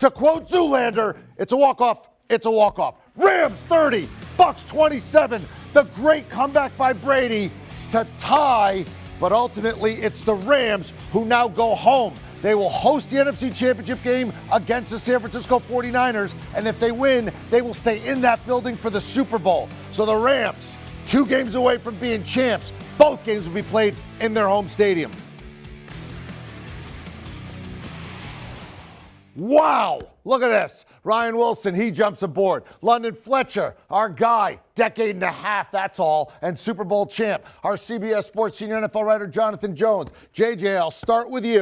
To quote Zoolander, it's a walk-off. It's a walk-off. Rams 30, Bucs 27. The great comeback by Brady to tie, but ultimately it's the Rams who now go home. They will host the NFC Championship game against the San Francisco 49ers, and if they win, they will stay in that building for the Super Bowl. So the Rams, 2 games away from being champs. Both games will be played in their home stadium. Wow, look at this. Ryan Wilson, he jumps aboard. London Fletcher, our guy, decade and a half, that's all, and Super Bowl champ. Our CBS Sports senior NFL writer, Jonathan Jones. JJ, I'll start with you.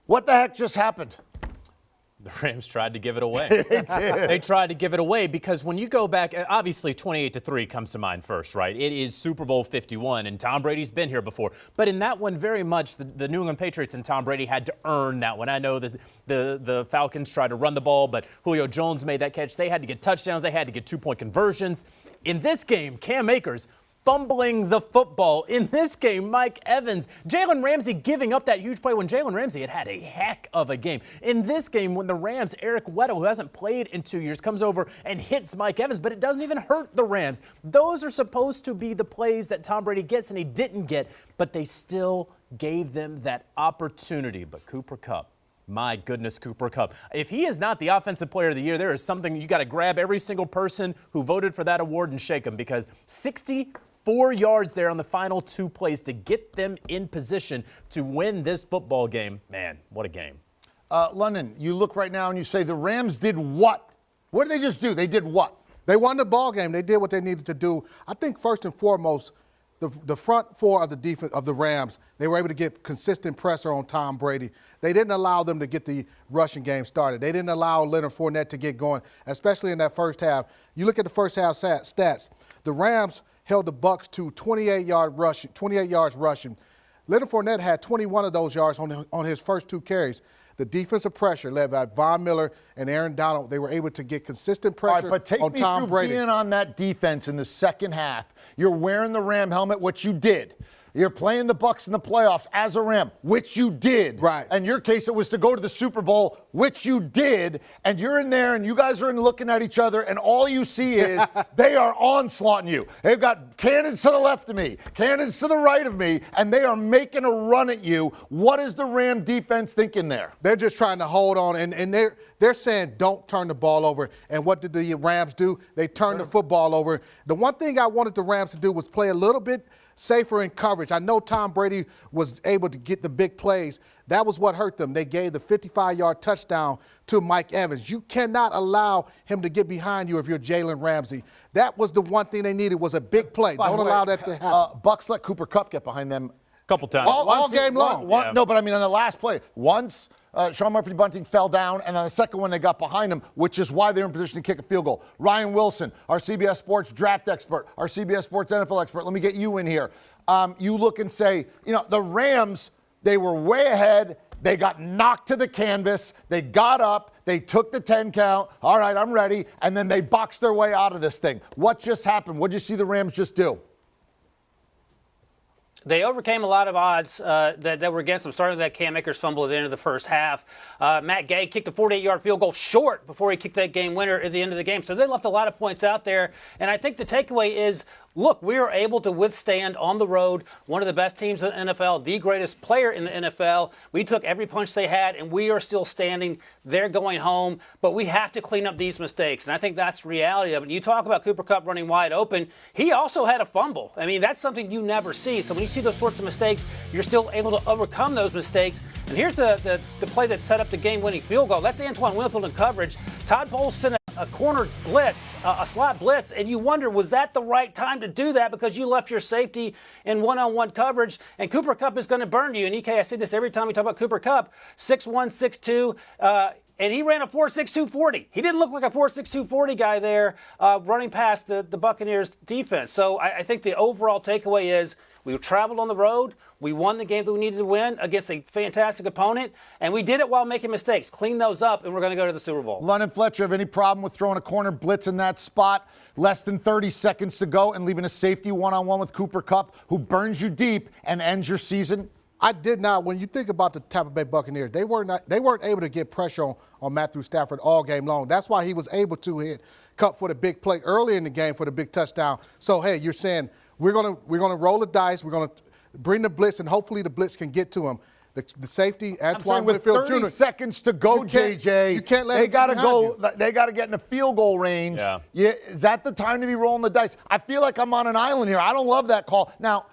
What the heck just happened? The Rams tried to give it away. They did. They tried to give it away because when you go back, obviously 28-3 comes to mind first, right? It is Super Bowl 51, and Tom Brady's been here before. But in that one, very much, the New England Patriots and Tom Brady had to earn that one. I know that the Falcons tried to run the ball, but Julio Jones made that catch. They had to get touchdowns. They had to get 2-point conversions. In this game, Cam Akers fumbling the football. In this game, Mike Evans, Jalen Ramsey giving up that huge play when Jalen Ramsey had a heck of a game. In this game, when the Rams, Eric Weddle, who hasn't played in 2 years, comes over and hits Mike Evans, but it doesn't even hurt the Rams. Those are supposed to be the plays that Tom Brady gets, and he didn't get, but they still gave them that opportunity. But Cooper Kupp, my goodness, Cooper Kupp. If he is not the Offensive Player of the Year, there is something you got to grab every single person who voted for that award and shake them, because 64 yards there on the final 2 plays to get them in position to win this football game. Man, what a game. London, you look right now and you say the Rams did what? What did they just do? They did what? They won the ball game. They did what they needed to do. I think first and foremost, the front four of the defense of the Rams, they were able to get consistent pressure on Tom Brady. They didn't allow them to get the rushing game started. They didn't allow Leonard Fournette to get going, especially in that first half. You look at the first half stats. The Rams held the Bucs to 28 yards rushing. Leonard Fournette had 21 of those yards on his first 2 carries. The defensive pressure led by Von Miller and Aaron Donald, they were able to get consistent pressure on Tom Brady. But take me through being on that defense in the second half. You're wearing the Ram helmet, which you did. You're playing the Bucs in the playoffs as a Ram, which you did. Right. In your case, it was to go to the Super Bowl, which you did. And you're in there, and you guys are looking at each other, and all you see is they are onslaughting you. They've got cannons to the left of me, cannons to the right of me, and they are making a run at you. What is the Ram defense thinking there? They're just trying to hold on, and they're saying don't turn the ball over. And what did the Rams do? They turned the football over. The one thing I wanted the Rams to do was play a little bit safer in coverage. I know Tom Brady was able to get the big plays. That was what hurt them. They gave the 55-yard touchdown to Mike Evans. You cannot allow him to get behind you if you're Jalen Ramsey. That was the one thing they needed, was a big play. Don't allow that to happen. Bucs let Cooper Kupp get behind them Couple times. All game long. Yeah. No, but I mean on the last play. Once Sean Murphy-Bunting fell down, and on the second one they got behind him, which is why they're in position to kick a field goal. Ryan Wilson, our CBS Sports draft expert, our CBS Sports NFL expert. Let me get you in here. You look and say, the Rams, they were way ahead. They got knocked to the canvas. They got up. They took the 10 count. All right, I'm ready. And then they boxed their way out of this thing. What just happened? What did you see the Rams just do? They overcame a lot of odds that were against them, starting with that Cam Akers fumble at the end of the first half. Matt Gay kicked a 48-yard field goal short before he kicked that game winner at the end of the game. So they left a lot of points out there. And I think the takeaway is, look, we are able to withstand on the road one of the best teams in the NFL, the greatest player in the NFL. We took every punch they had, and we are still standing. They're going home. But we have to clean up these mistakes. And I think that's the reality of it. You talk about Cooper Kupp running wide open. He also had a fumble. I mean, that's something you never see. So when you see those sorts of mistakes, you're still able to overcome those mistakes. And here's the play that set up the game-winning field goal. That's Antoine Winfield in coverage. Todd Bowles sent a corner blitz, a slot blitz, and you wonder, was that the right time to do that because you left your safety in one-on-one coverage, and Cooper Kupp is going to burn you. And EK, I see this every time we talk about Cooper Kupp, 6'1", 6'2", and he ran a 4.62 40. He didn't look like a 4.62 40 guy there running past the Buccaneers defense. So I think the overall takeaway is we traveled on the road. We won the game that we needed to win against a fantastic opponent, and we did it while making mistakes. Clean those up, and we're going to go to the Super Bowl. London Fletcher, have any problem with throwing a corner blitz in that spot, less than 30 seconds to go, and leaving a safety one-on-one with Cooper Kupp, who burns you deep and ends your season? I did not. When you think about the Tampa Bay Buccaneers, they weren't able to get pressure on Matthew Stafford all game long. That's why he was able to hit Cup for the big play early in the game for the big touchdown. So hey, you're saying we're gonna roll the dice. We're gonna bring the blitz, and hopefully the blitz can get to him. The safety, Antoine with Winfield 30 Jr. seconds to go, JJ. You can't let they it got to behind go. They got to get in the field goal range. Yeah. Is that the time to be rolling the dice? I feel like I'm on an island here. I don't love that call. Now,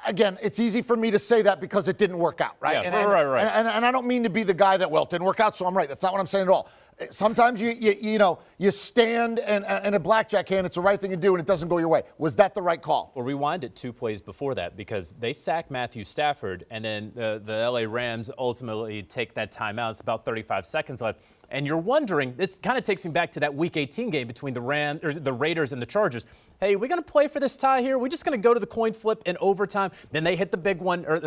again, it's easy for me to say that because it didn't work out, right? Yeah, right. And I don't mean to be the guy that, well, it didn't work out, so I'm right. That's not what I'm saying at all. Sometimes you stand and a blackjack hand, it's the right thing to do, and it doesn't go your way. Was that the right call? Well, rewind it 2 plays before that, because they sacked Matthew Stafford, and then the LA Rams ultimately take that timeout. It's about 35 seconds left. And you're wondering, this kind of takes me back to that Week 18 game between the Raiders and the Chargers. Hey, we're going to play for this tie here. We're just going to go to the coin flip in overtime. Then they hit the big one, or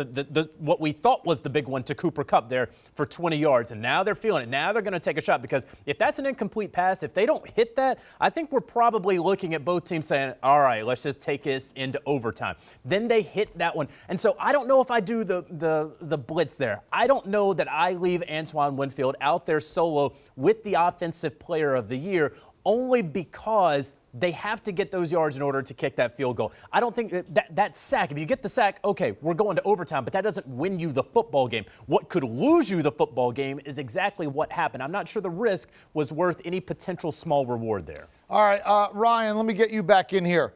what we thought was the big one to Cooper Kupp there for 20 yards. And now they're feeling it. Now they're going to take a shot, because if that's an incomplete pass, if they don't hit that, I think we're probably looking at both teams saying, all right, let's just take this into overtime. Then they hit that one. And so I don't know if I do the blitz there. I don't know that I leave Antoine Winfield out there solo with the Offensive Player of the Year, only because they have to get those yards in order to kick that field goal. I don't think that sack, if you get the sack, okay, we're going to overtime, but that doesn't win you the football game. What could lose you the football game is exactly what happened. I'm not sure the risk was worth any potential small reward there. All right, Ryan, let me get you back in here.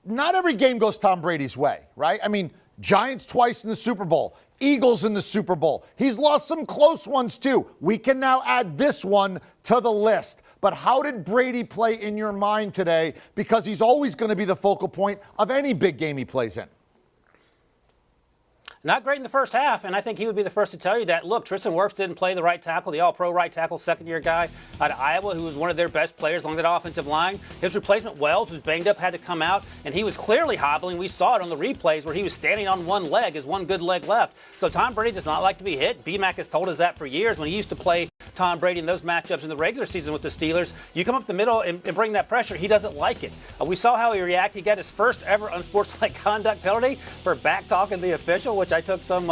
Not every game goes Tom Brady's way, right? I mean, Giants twice in the Super Bowl, Eagles in the Super Bowl. He's lost some close ones too. We can now add this one to the list. But how did Brady play in your mind today? Because he's always going to be the focal point of any big game he plays in. Not great in the first half, and I think he would be the first to tell you that. Look, Tristan Wirfs didn't play the right tackle, the all-pro right tackle, second-year guy out of Iowa, who was one of their best players along that offensive line. His replacement, Wells, who's banged up, had to come out, and he was clearly hobbling. We saw it on the replays where he was standing on one leg, his one good leg left. So Tom Brady does not like to be hit. BMAC has told us that for years. When he used to play Tom Brady in those matchups in the regular season with the Steelers, you come up the middle and bring that pressure. He doesn't like it. We saw how he reacted. He got his first ever unsportsmanlike conduct penalty for back-talking the official, which I took some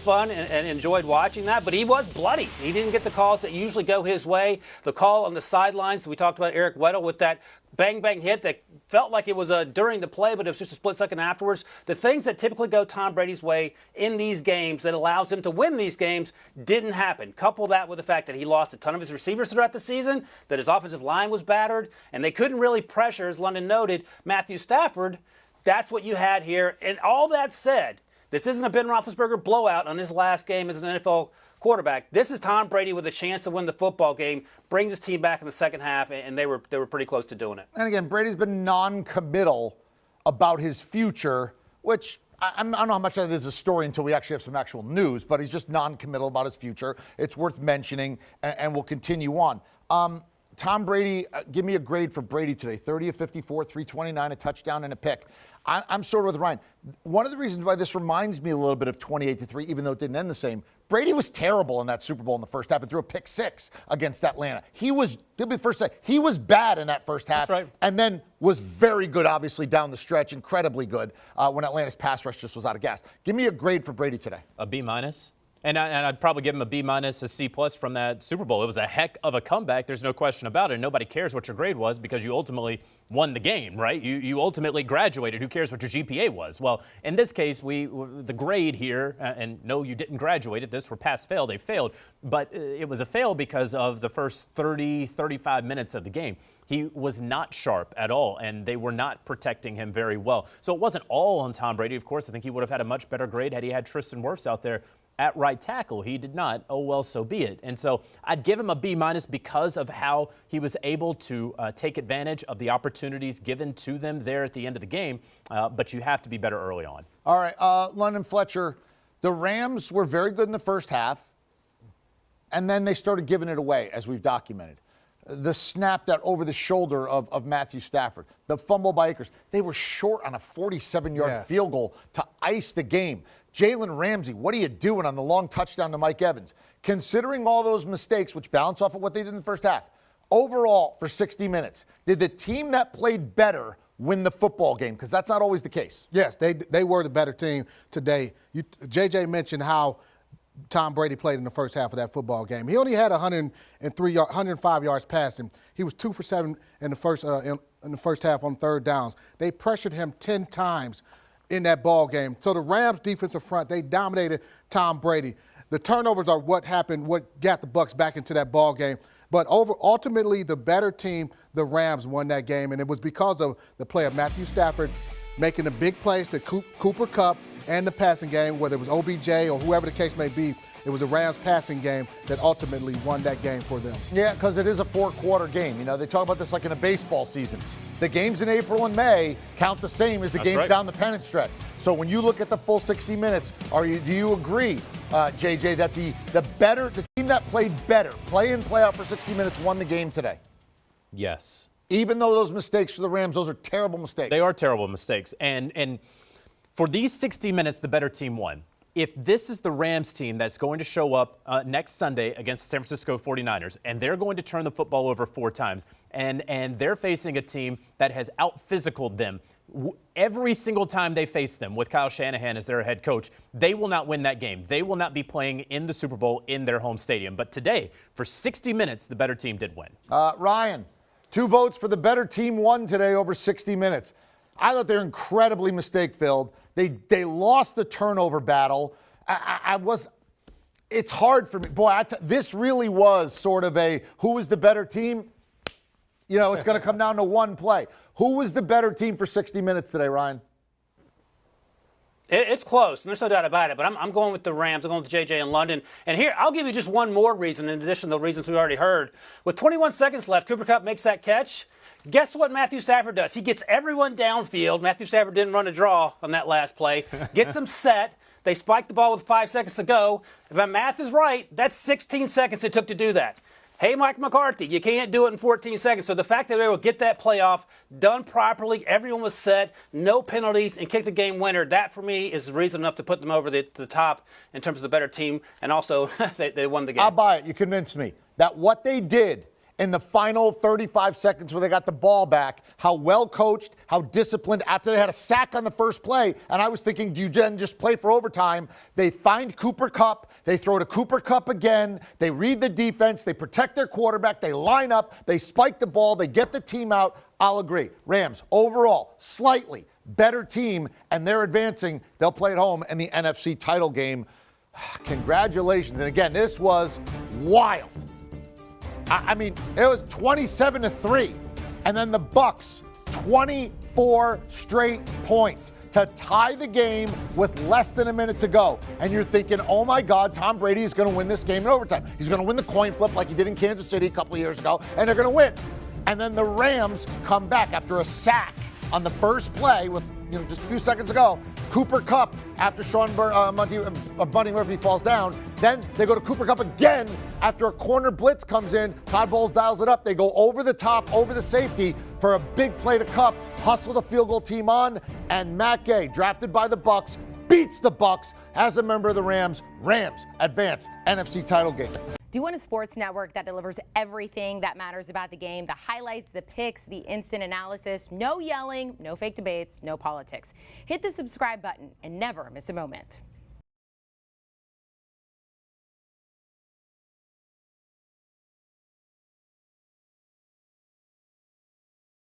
fun and enjoyed watching that, but he was bloody. He didn't get the calls that usually go his way. The call on the sidelines, we talked about Eric Weddle with that bang hit that felt like it was during the play, but it was just a split second afterwards. The things that typically go Tom Brady's way in these games that allows him to win these games didn't happen. Couple that with the fact that he lost a ton of his receivers throughout the season, that his offensive line was battered, and they couldn't really pressure, as London noted, Matthew Stafford. That's what you had here. And all that said, this isn't a Ben Roethlisberger blowout on his last game as an NFL quarterback. This is Tom Brady with a chance to win the football game, brings his team back in the second half, and they were pretty close to doing it. And again, Brady's been non-committal about his future, which I don't know how much of that is a story until we actually have some actual news, but he's just non-committal about his future. It's worth mentioning, and we'll continue on. Tom Brady, give me a grade for Brady today. 30 of 54, 329, a touchdown and a pick. I'm sort of with Ryan. One of the reasons why this reminds me a little bit of 28-3, even though it didn't end the same, Brady was terrible in that Super Bowl in the first half and threw a pick six against Atlanta. He was bad in that first half. That's right. And then was very good, obviously, down the stretch, incredibly good when Atlanta's pass rush just was out of gas. Give me a grade for Brady today. A B-. And I'd probably give him a B-, a C+ from that Super Bowl. It was a heck of a comeback. There's no question about it. Nobody cares what your grade was because you ultimately won the game, right? You ultimately graduated. Who cares what your GPA was? Well, in this case, the grade here, and no, you didn't graduate at this. We're pass-fail. They failed. But it was a fail because of the first 30, 35 minutes of the game. He was not sharp at all, and they were not protecting him very well. So it wasn't all on Tom Brady. Of course, I think he would have had a much better grade had he had Tristan Wirfs out there at right tackle. He did not. Oh, well, so be it. And so I'd give him a B- because of how he was able to take advantage of the opportunities given to them there at the end of the game. But you have to be better early on. All right, London Fletcher, the Rams were very good in the first half, and then they started giving it away, as we've documented. The snap that over the shoulder of Matthew Stafford, the fumble by Akers. They were short on a 47-yard field goal to ice the game. Jalen Ramsey, what are you doing on the long touchdown to Mike Evans? Considering all those mistakes, which balance off of what they did in the first half, overall for 60 minutes, did the team that played better win the football game? Because that's not always the case. Yes, they were the better team today. JJ mentioned how Tom Brady played in the first half of that football game. He only had 105 yards passing. He was 2 for 7 in the first half on third downs. They pressured him 10 times in that ball game. So the Rams defensive front, they dominated Tom Brady. The turnovers are what happened, what got the Bucs back into that ball game. But ultimately, the better team, the Rams, won that game, and it was because of the play of Matthew Stafford making the big plays to Cooper Kupp and the passing game, whether it was OBJ or whoever the case may be. It was the Rams passing game that ultimately won that game for them. Yeah, because it is a 4-quarter game. You know, they talk about this like in a baseball season. The games in April and May count the same as the games down the pennant stretch. So when you look at the full 60 minutes, do you agree, JJ, that the team that played better, play in, play out for 60 minutes, won the game today? Yes. Even though those mistakes for the Rams, those are terrible mistakes. They are terrible mistakes. And for these 60 minutes, the better team won. If this is the Rams team that's going to show up next Sunday against the San Francisco 49ers, and they're going to turn the football over 4 times, and they're facing a team that has out-physicaled them every single time they face them with Kyle Shanahan as their head coach, they will not win that game. They will not be playing in the Super Bowl in their home stadium. But today, for 60 minutes, the better team did win. Ryan, 2 votes for the better team won today over 60 minutes. I thought they were incredibly mistake-filled. They lost the turnover battle. It's hard for me. Boy, this really was sort of a who was the better team? You know, it's going to come down to one play. Who was the better team for 60 minutes today, Ryan? It's close. There's no doubt about it. But I'm going with the Rams. I'm going with JJ in London. And here, I'll give you just one more reason in addition to the reasons we already heard. With 21 seconds left, Cooper Kupp makes that catch. Guess what Matthew Stafford does? He gets everyone downfield. Matthew Stafford didn't run a draw on that last play. Gets them set. They spike the ball with 5 seconds to go. If my math is right, that's 16 seconds it took to do that. Hey, Mike McCarthy, you can't do it in 14 seconds. So the fact that they were able to get that playoff done properly, everyone was set, no penalties, and kick the game winner, that for me is reason enough to put them over the top in terms of the better team. And also, they won the game. I'll buy it. You convinced me that what they did in the final 35 seconds where they got the ball back, how well coached, how disciplined after they had a sack on the first play. And I was thinking, do you just play for overtime? They find Cooper Kupp. They throw to Cooper Kupp again. They read the defense. They protect their quarterback. They line up. They spike the ball. They get the team out. I'll agree. Rams, overall, slightly better team, and they're advancing. They'll play at home in the NFC title game. Congratulations. And again, this was wild. I mean, it was 27-3, and then the Bucs 24 straight points to tie the game with less than a minute to go. And you're thinking, oh my God, Tom Brady is going to win this game in overtime. He's going to win the coin flip like he did in Kansas City a couple of years ago, and they're going to win. And then the Rams come back after a sack on the first play with just a few seconds ago. Cooper Kupp after Bunny Murphy falls down. Then they go to Cooper Kupp again after a corner blitz comes in. Todd Bowles dials it up. They go over the top, over the safety for a big play to Kupp. Hustle the field goal team on, and Matt Gay, drafted by the Bucs, beats the Bucs as a member of the Rams. Rams advance NFC title game. Do you want a sports network that delivers everything that matters about the game? The highlights, the picks, the instant analysis, no yelling, no fake debates, no politics. Hit the subscribe button and never miss a moment.